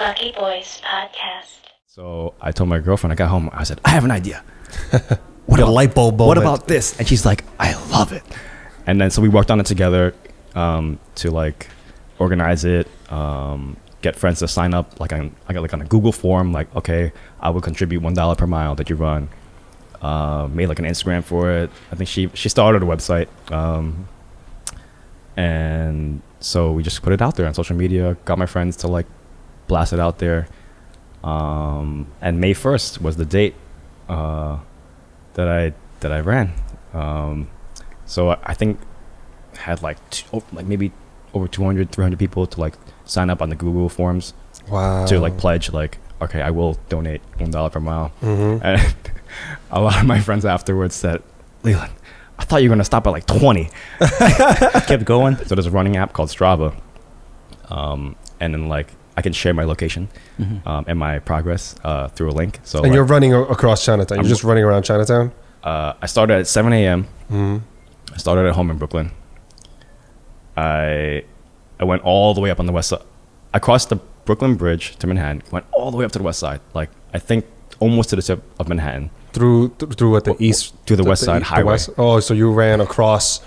Lucky Boys Podcast. So I told my girlfriend, I got home, I said, I have an idea. What a light bulb moment. What about this? And she's like, I love it. And then so we worked on it together to like organize it, get friends to sign up like on a Google form, like, okay, I would contribute $1 per mile that you run. Made like an Instagram for it. I think she started a website. And so we just put it out there on social media, got my friends to like blast it out there. And May 1st was the date that I ran. So I think had like maybe over 200, 300 people to like sign up on the Google forms. Wow. To like pledge like, okay, I will donate $1 per mile. Mm-hmm. And a lot of my friends afterwards said, Leland, I thought you were gonna stop at like 20. Kept going. So there's a running app called Strava, and then like I can share my location and my progress through a link. So and you're running across Chinatown. You're just running around Chinatown. I started at 7 a.m. Mm-hmm. I started at home in Brooklyn. I went all the way up on the west side. I crossed the Brooklyn Bridge to Manhattan. Went all the way up to the west side. Like I think almost to the tip of Manhattan. Through what, the east? To the west side highway. Oh, so you ran across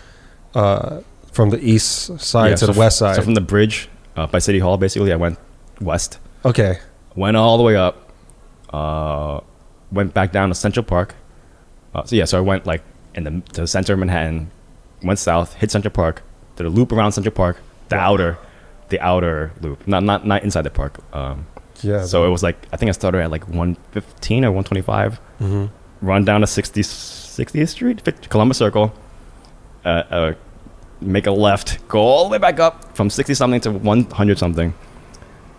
from the east side to the west side. So from the bridge by City Hall, basically, I went west. Okay. Went all the way up. Went back down to Central Park. So I went like to the center of Manhattan. Went south, hit Central Park. Did a loop around Central Park. The outer loop, not inside the park. Yeah. So it was like I think I started at like 115 or 125. Mm-hmm. Run down to 60th Street, Columbus Circle. Make a left, go all the way back up from 60 something to 100 something.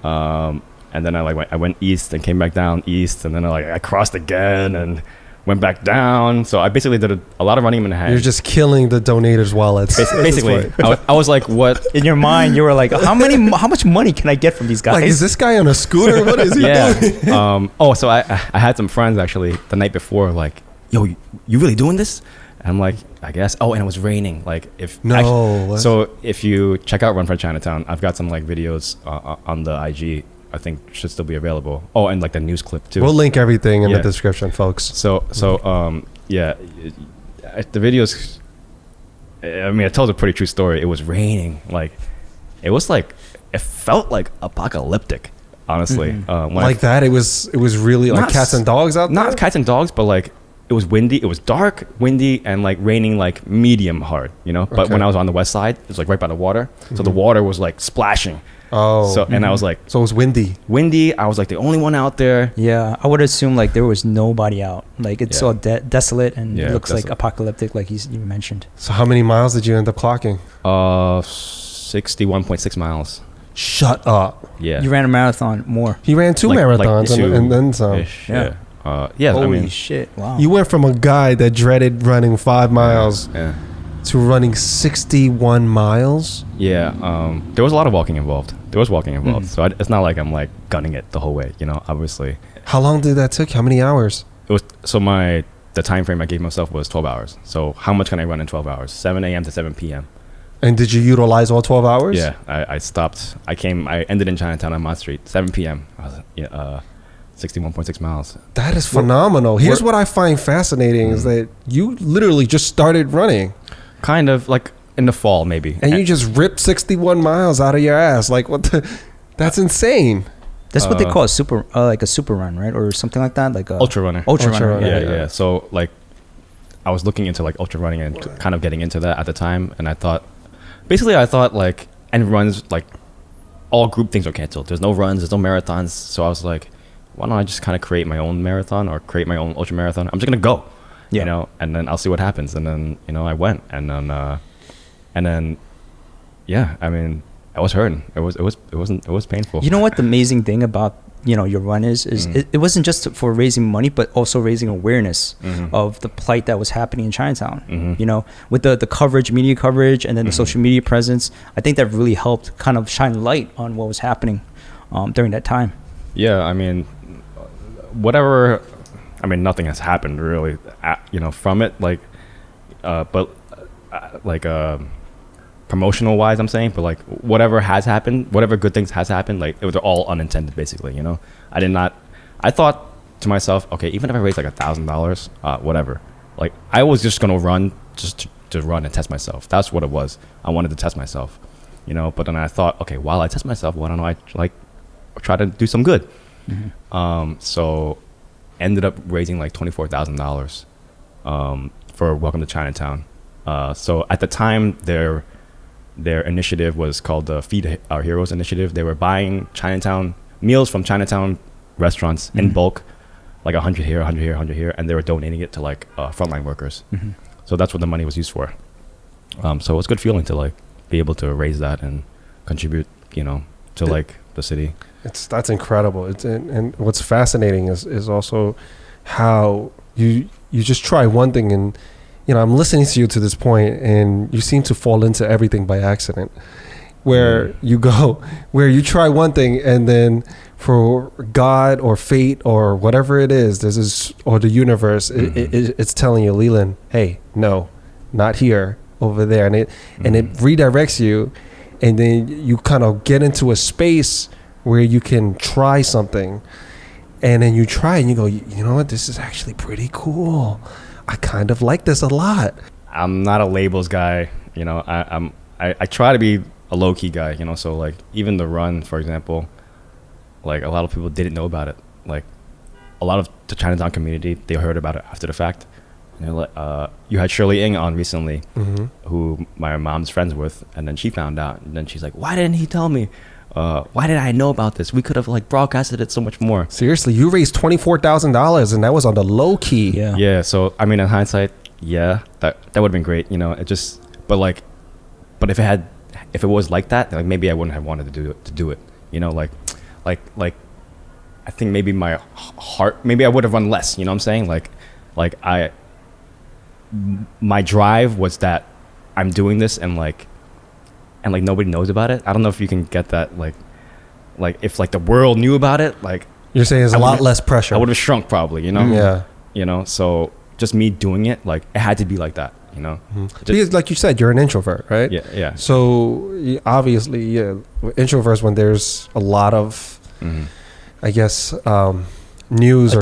And then I went east and came back down east, and then I crossed again and went back down. So I basically did a lot of running in Manhattan. You're just killing the donators' wallets. Basically, I was like, what? In your mind, you were like, how much money can I get from these guys? Like, is this guy on a scooter? What is he doing? So I had some friends actually the night before, like, yo, you really doing this? And I'm like, I guess. Oh, and it was raining. Like, so if you check out Run for Chinatown, I've got some like videos on the IG. I think should still be available. Oh, and like the news clip too. We'll link everything in the description, folks. So the videos. I mean, it tells a pretty true story. It was raining. Like, it felt like apocalyptic. Honestly, that. It was really like cats and dogs out there. Not cats and dogs, but like it was windy. It was dark, windy, and like raining like medium hard. You know. But when I was on the west side, it was like right by the water. So the water was like splashing. Oh. So and I was like, so it was windy. I was like the only one out there. Yeah, I would assume like there was nobody out. Like it's all desolate and it looks like apocalyptic, like you mentioned. So how many miles did you end up clocking? 61.6 miles. Shut up. Yeah. You ran a marathon more. He ran two marathons and then some. Yeah. Holy shit! Wow. You went from a guy that dreaded running 5 miles. To running 61 miles. Yeah, there was a lot of walking involved. So it's not like I'm like gunning it the whole way, you know. Obviously. How long did that take? How many hours? It was the time frame I gave myself was 12 hours. So how much can I run in 12 hours? 7 a.m. to 7 p.m. And did you utilize all 12 hours? Yeah, I stopped. I ended in Chinatown on Mott Street, 7 p.m. I was 61.6 miles. That is phenomenal. Here's what I find fascinating is that you literally just started running. Kind of like in the fall, maybe. And you just ripped 61 miles out of your ass. Like, what the? That's insane. That's what they call a super run, right? Or something like that? Like a ultra runner. Ultra runner. Yeah. So, like, I was looking into, like, ultra running and kind of getting into that at the time. And I thought, like, and runs, like, all group things are canceled. There's no runs. There's no marathons. So I was like, why don't I just kind of create my own marathon or create my own ultra marathon? I'm just going to go. Yeah. You know, and then I'll see what happens. And then, you know, I went, and then, I mean, I was hurting. It was painful. You know what the amazing thing about, you know, your run is it wasn't just for raising money, but also raising awareness of the plight that was happening in Chinatown. You know, with the coverage, media coverage, and then the social media presence. I think that really helped kind of shine light on what was happening during that time. Yeah, I mean, nothing has happened really, you know, from it. Like, promotional wise, I'm saying, but like whatever has happened, whatever good things has happened, like it was all unintended, basically. You know, I thought to myself, okay, even if I raise like $1,000, whatever, like I was just gonna run just to run and test myself. That's what it was. I wanted to test myself, you know. But then I thought, okay, while I test myself, why don't I like try to do some good? So ended up raising like $24,000 for Welcome to Chinatown. So at the time, their initiative was called the Feed Our Heroes initiative. They were buying Chinatown meals from Chinatown restaurants in bulk, like 100 here, 100 here, 100 here, and they were donating it to like frontline workers. So that's what the money was used for. So it was a good feeling to like be able to raise that and contribute, you know, to like the city. That's incredible. And what's fascinating is also how you just try one thing, and you know, I'm listening to you to this point, and you seem to fall into everything by accident. Where you go, where you try one thing, and then for God or fate or whatever it is, or the universe, it's telling you, Leland, hey, no, not here, over there, and it redirects you, and then you kind of get into a space where you can try something, and then you try and you go, you know what, this is actually pretty cool. I kind of like this a lot. I'm not a labels guy, you know. I try to be a low-key guy, you know. So like even the run, for example, like a lot of people didn't know about it. Like a lot of the Chinatown community, they heard about it after the fact. You know, like you had Shirley Ng on recently, who my mom's friends with, and then she found out, and then she's like, why didn't he tell me? Why did I know about this? We could have like broadcasted it so much more. Seriously, you raised $24,000, and that was on the low key. Yeah. So I mean, in hindsight, yeah, that would have been great. You know, it just, but if it was like that, like maybe I wouldn't have wanted to do it. You know, like I think maybe my heart, maybe I would have run less. You know what I'm saying? My drive was that I'm doing this and nobody knows about it. I don't know if you can get that, like if like the world knew about it, like you're saying there's a lot less pressure. I would have shrunk probably, you know? Yeah. You know, so just me doing it, like it had to be like that, you know? Because like you said, you're an introvert, right? Yeah. So obviously, introverts, when there's a lot of, I guess, news or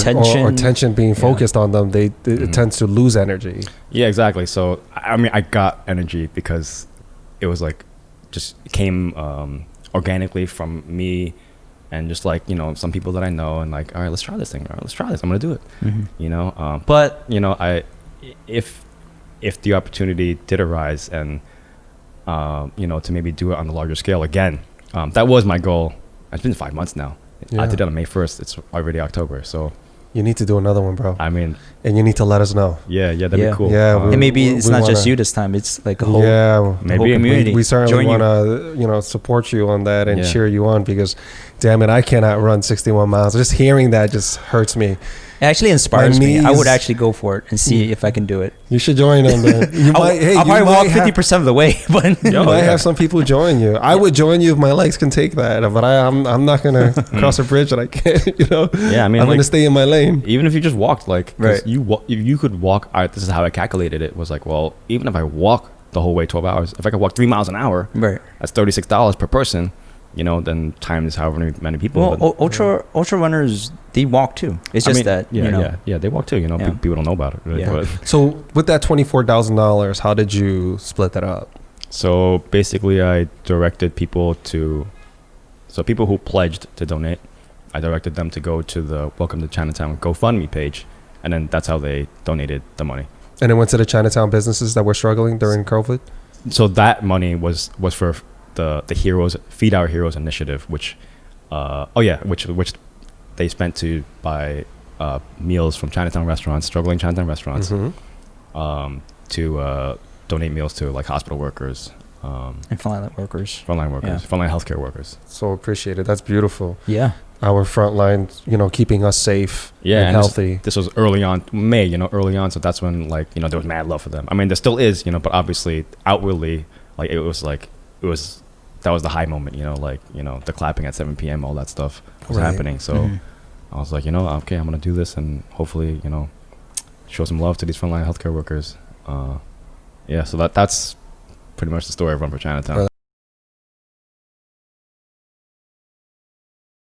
attention being focused on them, it tends to lose energy. Yeah, exactly. So I mean, I got energy because it was like just came organically from me and just like, you know, some people that I know, and like, all right, let's try this thing. All right, let's try this. I'm gonna do it. You know, but you know, if the opportunity did arise and you know, to maybe do it on a larger scale again, that was my goal. It's been 5 months now. I did it on May 1st. It's already October, so you need to do another one, bro. I mean, and you need to let us know. Yeah, that'd be cool. Yeah, and maybe it's not just you this time. It's like a whole, maybe whole community. We certainly want to, you know, support you on that and cheer you on, because, damn it, I cannot run 61 miles. Just hearing that just hurts me. It actually inspires me. I would actually go for it and see if I can do it. You should join them. I'll probably walk 50% of the way, but you might have some people join you. I would join you if my legs can take that, but I'm not gonna cross a bridge that I can't. You know. Yeah, I mean, I'm gonna stay in my lane. Even if you just walked, like, if you could walk. This is how I calculated it. Was like, well, even if I walk the whole way 12 hours, if I could walk 3 miles an hour, that's $36 per person. You know, then times however many people. Well, ultra runners, they walk too. It's just that, you know. Yeah, they walk too. You know, people don't know about it. Right? Yeah. So with that $24,000, how did you split that up? So basically, I directed people who pledged to donate, I directed them to go to the Welcome to Chinatown GoFundMe page, and then that's how they donated the money. And it went to the Chinatown businesses that were struggling during COVID? So that money was for the Heroes Feed Our Heroes initiative, which which they spent to buy meals from Chinatown restaurants, struggling Chinatown restaurants, to donate meals to like hospital workers and frontline workers, frontline healthcare workers. So appreciated. That's beautiful. Yeah, our frontline, you know, keeping us safe and healthy. This was early on, May, you know, so that's when, like, you know, there was mad love for them. I mean, there still is, you know, but obviously outwardly, like, that was the high moment, you know, like, you know, the clapping at 7 p.m., all that stuff was happening. So I was like, you know, okay, I'm going to do this and hopefully, you know, show some love to these frontline healthcare workers. So that's pretty much the story of Run for Chinatown.